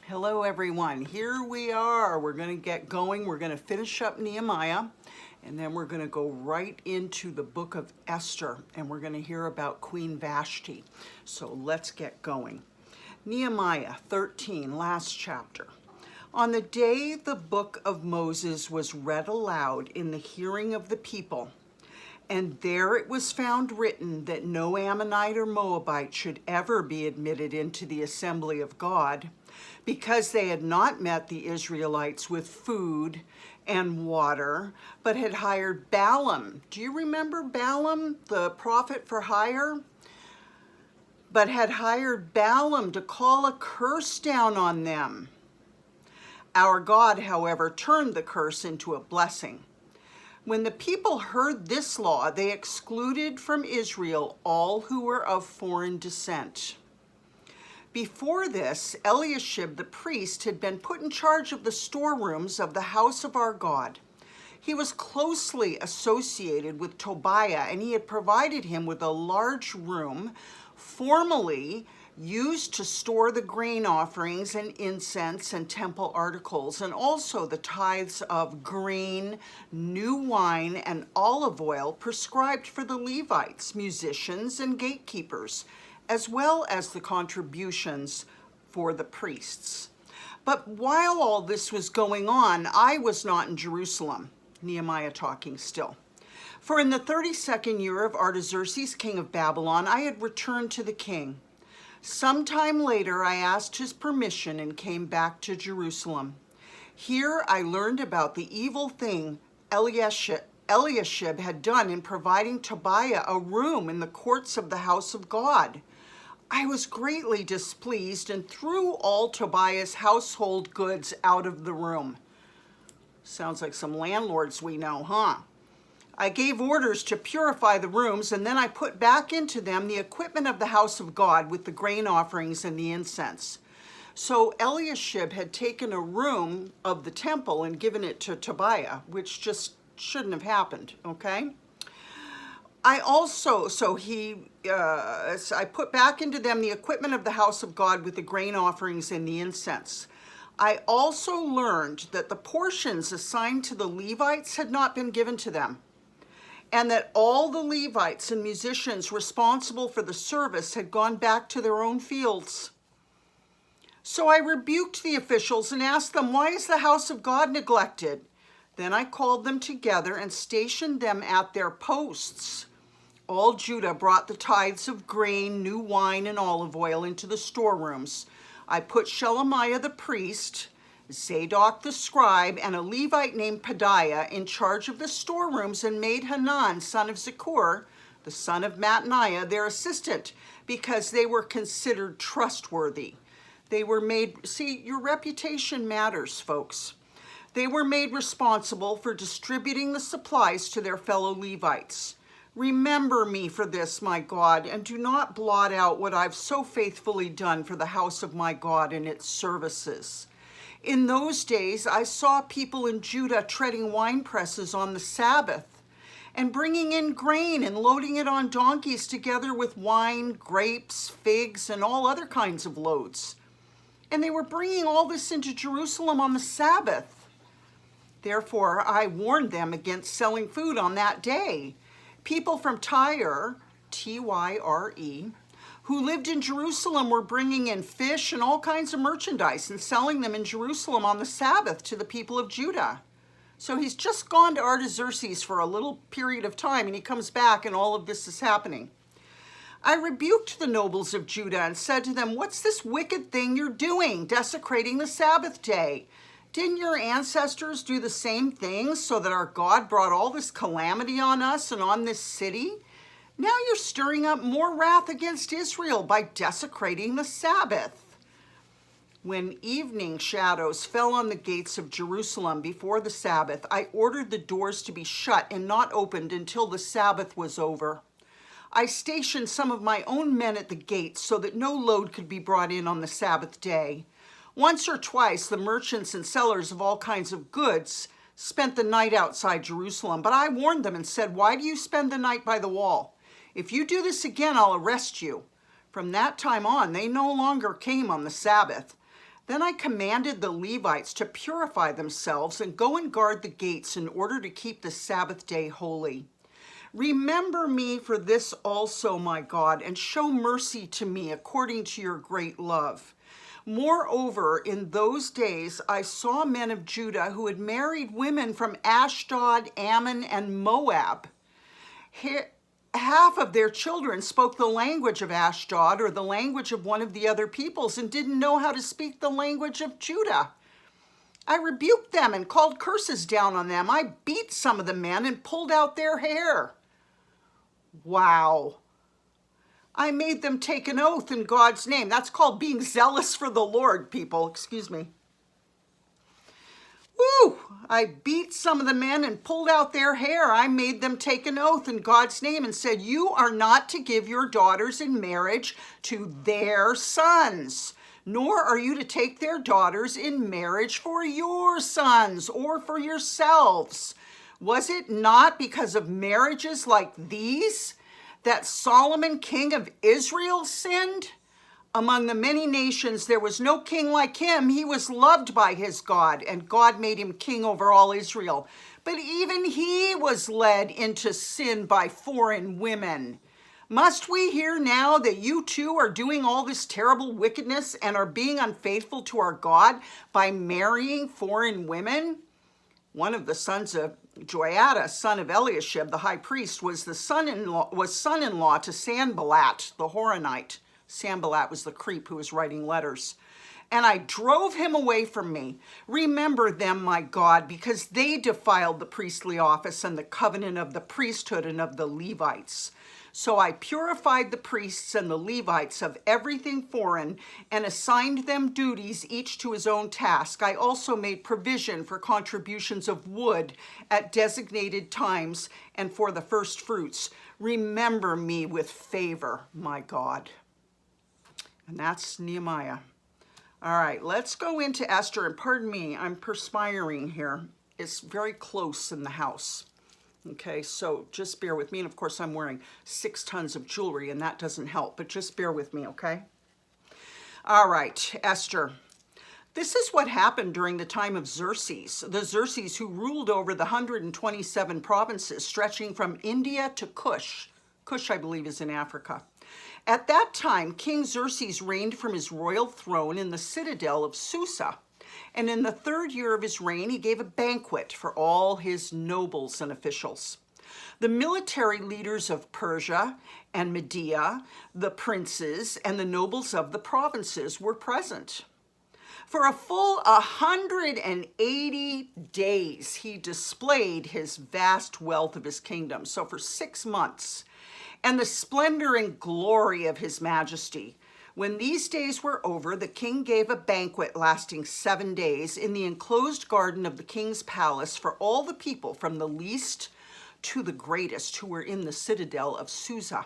Hello everyone, here we are. We're going to get going. We're going to finish up Nehemiah and then we're going to go right into the book of Esther and we're going to hear about Queen Vashti. So let's get going. Nehemiah 13, last chapter. On the day the book of Moses was read aloud in the hearing of the people, and there it was found written that no Ammonite or Moabite should ever be admitted into the assembly of God, because they had not met the Israelites with food and water, but had hired Balaam. Do you remember Balaam, the prophet for hire? But had hired Balaam to call a curse down on them. Our God, however, turned the curse into a blessing. When the people heard this law, they excluded from Israel all who were of foreign descent. Before this, Eliashib the priest had been put in charge of the storerooms of the house of our God. He was closely associated with Tobiah, and he had provided him with a large room formerly used to store the grain offerings and incense and temple articles, and also the tithes of grain, new wine, and olive oil prescribed for the Levites, musicians, and gatekeepers, as well as the contributions for the priests. But while all this was going on, I was not in Jerusalem. Nehemiah talking still. For in the 32nd year of Artaxerxes, king of Babylon, I had returned to the king. Sometime later, I asked his permission and came back to Jerusalem. Here I learned about the evil thing Eliashib had done in providing Tobiah a room in the courts of the house of God. I was greatly displeased and threw all Tobiah's household goods out of the room. Sounds like some landlords we know, huh? I gave orders to purify the rooms, and then I put back into them the equipment of the house of God with the grain offerings and the incense. So Eliashib had taken a room of the temple and given it to Tobiah, which just shouldn't have happened, okay? I put back into them the equipment of the house of God with the grain offerings and the incense. I also learned that the portions assigned to the Levites had not been given to them, and that all the Levites and musicians responsible for the service had gone back to their own fields. So I rebuked the officials and asked them, "Why is the house of God neglected?" Then I called them together and stationed them at their posts. All Judah brought the tithes of grain, new wine, and olive oil into the storerooms. I put Shelemiah the priest, Zadok the scribe, and a Levite named Pedaiah in charge of the storerooms, and made Hanan, son of Zakur, the son of Mattaniah, their assistant, because they were considered trustworthy. They were made, see, your reputation matters, folks. They were made responsible for distributing the supplies to their fellow Levites. Remember me for this, my God, and do not blot out what I've so faithfully done for the house of my God and its services. In those days, I saw people in Judah treading wine presses on the Sabbath and bringing in grain and loading it on donkeys together with wine, grapes, figs, and all other kinds of loads. And they were bringing all this into Jerusalem on the Sabbath. Therefore, I warned them against selling food on that day. People from Tyre, Tyre, who lived in Jerusalem were bringing in fish and all kinds of merchandise and selling them in Jerusalem on the Sabbath to the people of Judah. So he's just gone to Artaxerxes for a little period of time, and he comes back and all of this is happening. I rebuked the nobles of Judah and said to them, "What's this wicked thing you're doing, desecrating the Sabbath day? Didn't your ancestors do the same thing so that our God brought all this calamity on us and on this city? Now you're stirring up more wrath against Israel by desecrating the Sabbath." When evening shadows fell on the gates of Jerusalem before the Sabbath, I ordered the doors to be shut and not opened until the Sabbath was over. I stationed some of my own men at the gates so that no load could be brought in on the Sabbath day. Once or twice, the merchants and sellers of all kinds of goods spent the night outside Jerusalem, but I warned them and said, "Why do you spend the night by the wall? If you do this again, I'll arrest you." From that time on, they no longer came on the Sabbath. Then I commanded the Levites to purify themselves and go and guard the gates in order to keep the Sabbath day holy. Remember me for this also, my God, and show mercy to me according to your great love. Moreover, in those days I saw men of Judah who had married women from Ashdod, Ammon, and Moab. Half of their children spoke the language of Ashdod or the language of one of the other peoples and didn't know how to speak the language of Judah. I rebuked them and called curses down on them. I beat some of the men and pulled out their hair. Wow. I made them take an oath in God's name. That's called being zealous for the Lord, people. Excuse me. Woo! I beat some of the men and pulled out their hair. I made them take an oath in God's name and said, you are not to give your daughters in marriage to their sons, nor are you to take their daughters in marriage for your sons or for yourselves. Was it not because of marriages like these that Solomon, king of Israel, sinned? Among the many nations, there was no king like him. He was loved by his God, and God made him king over all Israel. But even he was led into sin by foreign women. Must we hear now that you too are doing all this terrible wickedness and are being unfaithful to our God by marrying foreign women? One of the sons of Joiada, son of Eliashib, the high priest, was son-in-law to Sanballat, the Horonite. Sanballat was the creep who was writing letters. And I drove him away from me. Remember them, my God, because they defiled the priestly office and the covenant of the priesthood and of the Levites. So I purified the priests and the Levites of everything foreign and assigned them duties, each to his own task. I also made provision for contributions of wood at designated times and for the first fruits. Remember me with favor, my God. And that's Nehemiah. All right, let's go into Esther. And pardon me, I'm perspiring here. It's very close in the house. Okay, so just bear with me. And of course, I'm wearing 6 tons of jewelry, and that doesn't help. But just bear with me, okay? All right, Esther. This is what happened during the time of Xerxes, the Xerxes who ruled over the 127 provinces stretching from India to Kush. Kush, I believe, is in Africa. At that time, King Xerxes reigned from his royal throne in the citadel of Susa. And in the 3rd year of his reign, he gave a banquet for all his nobles and officials. The military leaders of Persia and Media, the princes, and the nobles of the provinces were present. For a full 180 days, he displayed his vast wealth of his kingdom. So for 6 months, and the splendor and glory of his majesty. When these days were over, the king gave a banquet lasting 7 days in the enclosed garden of the king's palace for all the people from the least to the greatest who were in the citadel of Susa.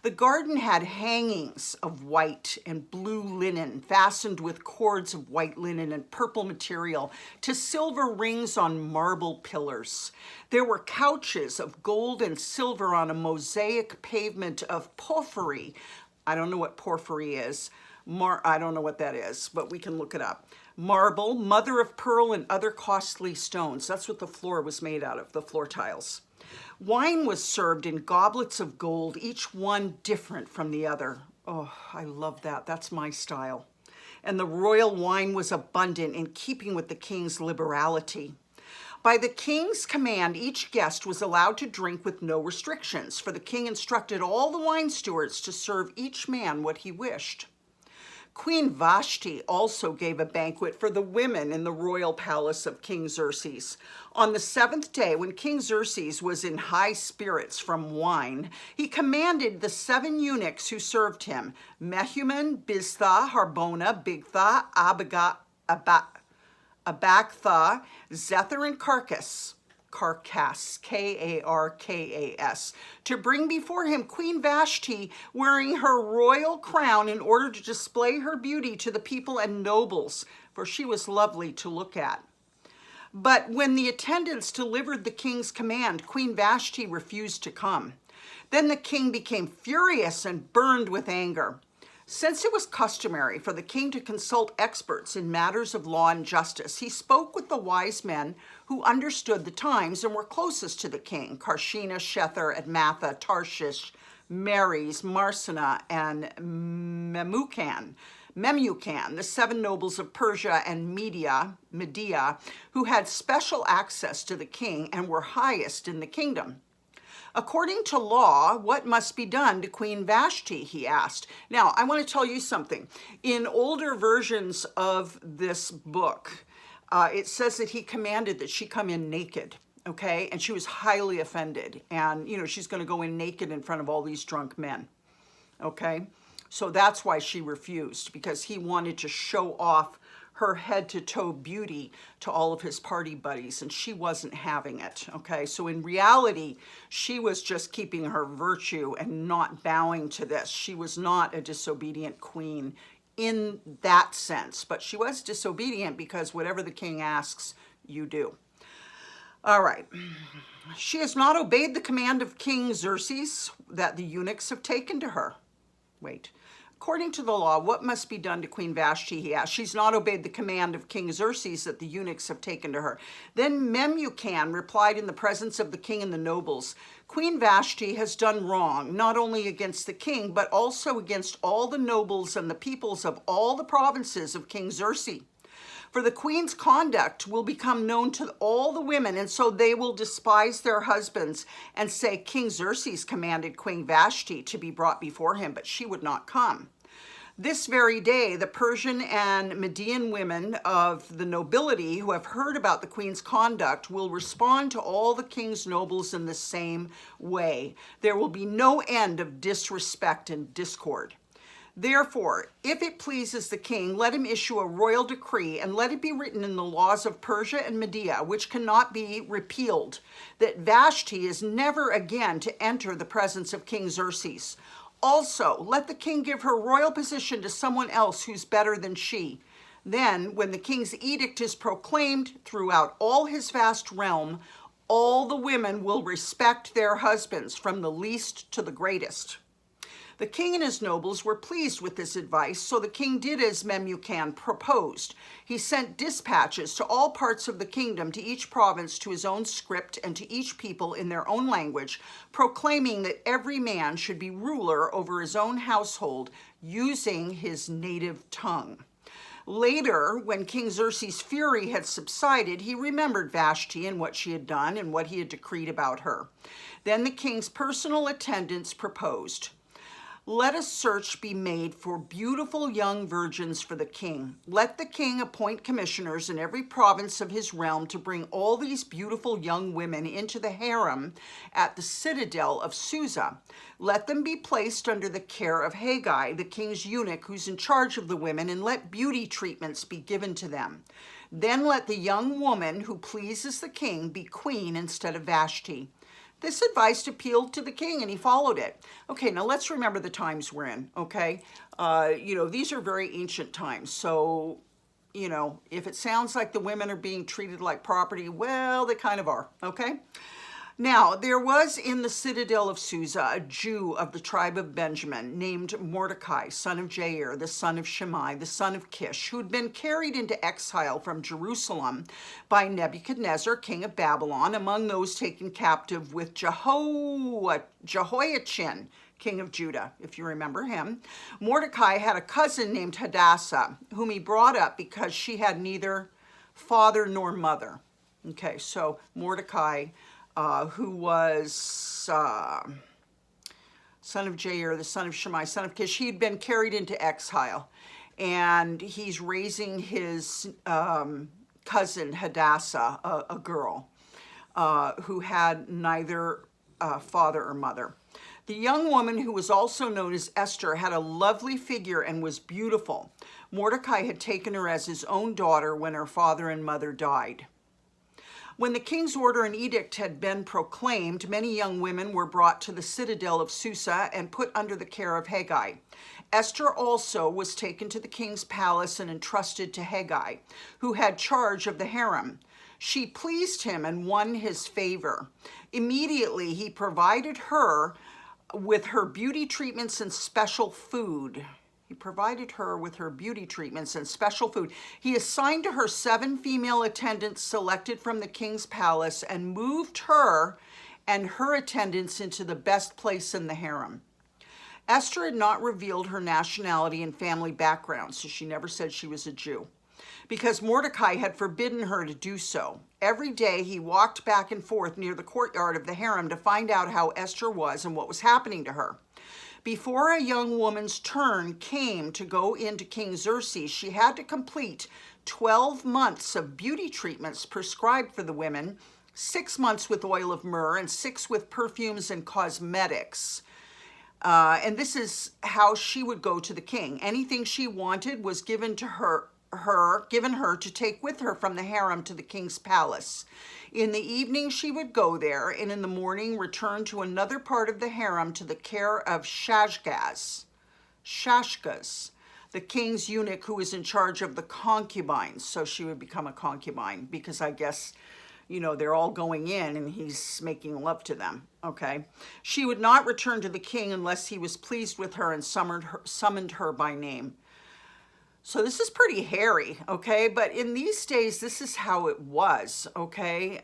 The garden had hangings of white and blue linen fastened with cords of white linen and purple material to silver rings on marble pillars. There were couches of gold and silver on a mosaic pavement of porphyry. I don't know what porphyry is. I don't know what that is, but we can look it up. Marble, mother of pearl, and other costly stones. That's what the floor was made out of, the floor tiles. Wine was served in goblets of gold, each one different from the other. Oh, I love that. That's my style. And the royal wine was abundant, in keeping with the king's liberality. By the king's command, each guest was allowed to drink with no restrictions, for the king instructed all the wine stewards to serve each man what he wished. Queen Vashti also gave a banquet for the women in the royal palace of King Xerxes. On the 7th day, when King Xerxes was in high spirits from wine, he commanded the 7 eunuchs who served him, Mehuman, Biztha, Harbona, Bigtha, Abagtha, Zethar, and Carkas, K-A-R-K-A-S, to bring before him Queen Vashti wearing her royal crown in order to display her beauty to the people and nobles, for she was lovely to look at. But when the attendants delivered the king's command, Queen Vashti refused to come. Then the king became furious and burned with anger. Since it was customary for the king to consult experts in matters of law and justice, he spoke with the wise men who understood the times and were closest to the king: Karshena, Shether, Admatha, Tarshish, Meres, Marsena, and Memucan, the 7 nobles of Persia and Media, who had special access to the king and were highest in the kingdom. According to law, what must be done to Queen Vashti, he asked. Now, I want to tell you something. In older versions of this book, it says that he commanded that she come in naked, okay? And she was highly offended. And, she's going to go in naked in front of all these drunk men, okay? So that's why she refused, because he wanted to show off her head-to-toe beauty to all of his party buddies, and she wasn't having it, okay? So in reality, she was just keeping her virtue and not bowing to this. She was not a disobedient queen in that sense, but she was disobedient because whatever the king asks, you do. All right. She has not obeyed the command of King Xerxes that the eunuchs have taken to her. Wait. According to the law, what must be done to Queen Vashti, he asked. She's not obeyed the command of King Xerxes that the eunuchs have taken to her. Then Memucan replied in the presence of the king and the nobles, Queen Vashti has done wrong, not only against the king, but also against all the nobles and the peoples of all the provinces of King Xerxes. For the queen's conduct will become known to all the women, and so they will despise their husbands and say, King Xerxes commanded Queen Vashti to be brought before him, but she would not come. This very day, the Persian and Median women of the nobility who have heard about the queen's conduct will respond to all the king's nobles in the same way. There will be no end of disrespect and discord. Therefore, if it pleases the king, let him issue a royal decree, and let it be written in the laws of Persia and Media, which cannot be repealed, that Vashti is never again to enter the presence of King Xerxes. Also, let the king give her royal position to someone else who's better than she. Then, when the king's edict is proclaimed throughout all his vast realm, all the women will respect their husbands, from the least to the greatest. The king and his nobles were pleased with this advice, so the king did as Memucan proposed. He sent dispatches to all parts of the kingdom, to each province to his own script, and to each people in their own language, proclaiming that every man should be ruler over his own household, using his native tongue. Later, when King Xerxes' fury had subsided, he remembered Vashti and what she had done and what he had decreed about her. Then the king's personal attendants proposed, let a search be made for beautiful young virgins for the king. Let the king appoint commissioners in every province of his realm to bring all these beautiful young women into the harem at the citadel of Susa. Let them be placed under the care of Haggai, the king's eunuch, who's in charge of the women, and let beauty treatments be given to them. Then let the young woman who pleases the king be queen instead of Vashti. This advice appealed to the king, and he followed it. Okay, now let's remember the times we're in, okay? These are very ancient times. So, if it sounds like the women are being treated like property, well, they kind of are, okay? Now, there was in the citadel of Susa a Jew of the tribe of Benjamin named Mordecai, son of Jair, the son of Shimei, the son of Kish, who'd been carried into exile from Jerusalem by Nebuchadnezzar, king of Babylon, among those taken captive with Jehoiachin, king of Judah, if you remember him. Mordecai had a cousin named Hadassah, whom he brought up because she had neither father nor mother. Okay, so Mordecai, who was son of Jair, the son of Shimei, son of Kish, he'd been carried into exile. And he's raising his cousin Hadassah, a girl, who had neither father or mother. The young woman, who was also known as Esther, had a lovely figure and was beautiful. Mordecai had taken her as his own daughter when her father and mother died. When the king's order and edict had been proclaimed, many young women were brought to the citadel of Susa and put under the care of Haggai. Esther also was taken to the king's palace and entrusted to Haggai, who had charge of the harem. She pleased him and won his favor. Immediately, he provided her with her beauty treatments and special food. He provided her with her beauty treatments and special food. He assigned to her 7 female attendants selected from the king's palace and moved her and her attendants into the best place in the harem. Esther had not revealed her nationality and family background, so she never said she was a Jew, because Mordecai had forbidden her to do so. Every day he walked back and forth near the courtyard of the harem to find out how Esther was and what was happening to her. Before a young woman's turn came to go into King Xerxes, she had to complete 12 months of beauty treatments prescribed for the women, 6 months with oil of myrrh and 6 with perfumes and cosmetics. And this is how she would go to the king. Anything she wanted was given to her to take with her from the harem to the king's palace. In the evening she would go there, and in the morning return to another part of the harem to the care of Shashgaz, the king's eunuch who was in charge of the concubines. So she would become a concubine because I guess, they're all going in and he's making love to them, okay? She would not return to the king unless he was pleased with her and summoned her by name. So this is pretty hairy, okay? But in these days, this is how it was, okay?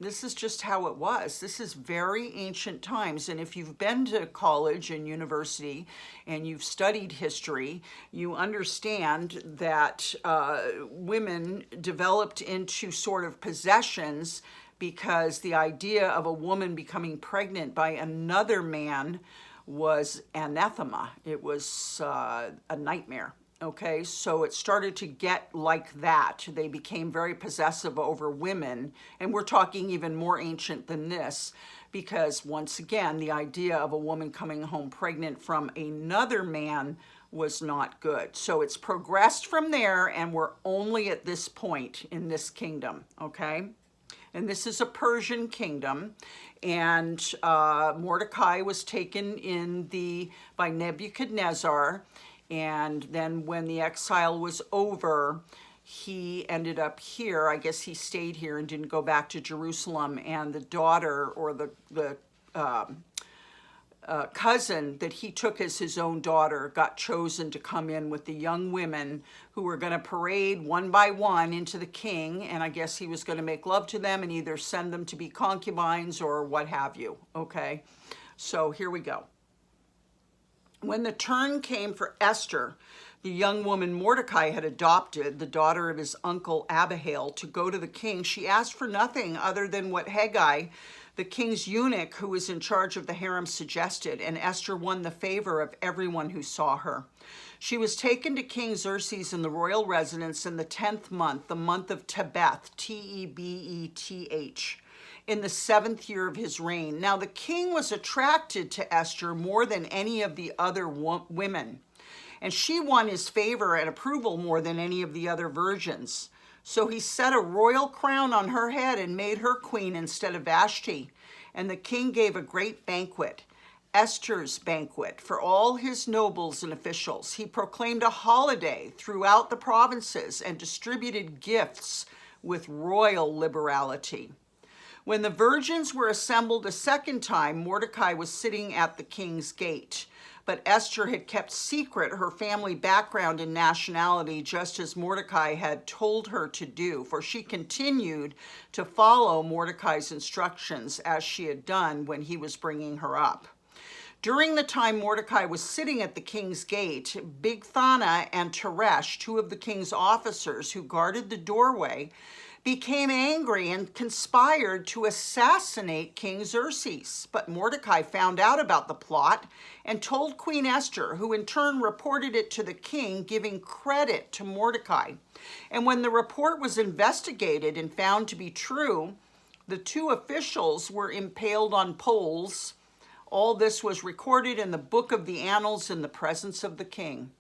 This is just how it was. This is very ancient times. And if you've been to college and university and you've studied history, you understand that women developed into sort of possessions because the idea of a woman becoming pregnant by another man was anathema. It was a nightmare. Okay, so it started to get like that. They became very possessive over women, and we're talking even more ancient than this, because once again, the idea of a woman coming home pregnant from another man was not good. So it's progressed from there, and we're only at this point in this kingdom, okay? And this is a Persian kingdom, and Mordecai was taken by Nebuchadnezzar. And then when the exile was over, he ended up here. I guess he stayed here and didn't go back to Jerusalem. And the daughter, or the cousin that he took as his own daughter, got chosen to come in with the young women who were going to parade one by one into the king. And I guess he was going to make love to them and either send them to be concubines or what have you. Okay, so here we go. When the turn came for Esther, the young woman Mordecai had adopted, the daughter of his uncle Abihail, to go to the king, she asked for nothing other than what Haggai, the king's eunuch who was in charge of the harem, suggested, and Esther won the favor of everyone who saw her. She was taken to King Xerxes in the royal residence in the 10th month, the month of Tebeth, Tebeth, in the 7th year of his reign. Now the king was attracted to Esther more than any of the other women, and she won his favor and approval more than any of the other virgins. So he set a royal crown on her head and made her queen instead of Vashti. And the king gave a great banquet, Esther's banquet, for all his nobles and officials. He proclaimed a holiday throughout the provinces and distributed gifts with royal liberality. When the virgins were assembled a second time, Mordecai was sitting at the king's gate. But Esther had kept secret her family background and nationality, just as Mordecai had told her to do, for she continued to follow Mordecai's instructions as she had done when he was bringing her up. During the time Mordecai was sitting at the king's gate, Bigthana and Teresh, 2 of the king's officers who guarded the doorway, became angry and conspired to assassinate King Xerxes. But Mordecai found out about the plot and told Queen Esther, who in turn reported it to the king, giving credit to Mordecai. And when the report was investigated and found to be true, the 2 officials were impaled on poles. All this was recorded in the book of the annals in the presence of the king.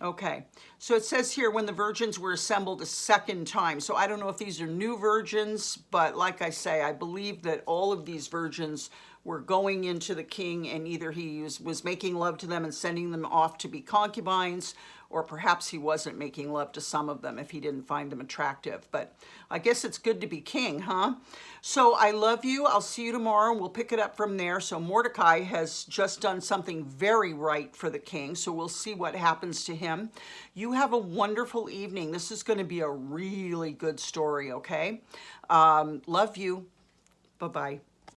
Okay, so it says here when the virgins were assembled a second time. So I don't know if these are new virgins, but like I say, I believe that all of these virgins were going into the king, and either he was making love to them and sending them off to be concubines, or perhaps he wasn't making love to some of them if he didn't find them attractive. But I guess it's good to be king, huh? So I love you. I'll see you tomorrow, and we'll pick it up from there. So Mordecai has just done something very right for the king, so we'll see what happens to him. You have a wonderful evening. This is going to be a really good story, okay? Love you. Bye-bye.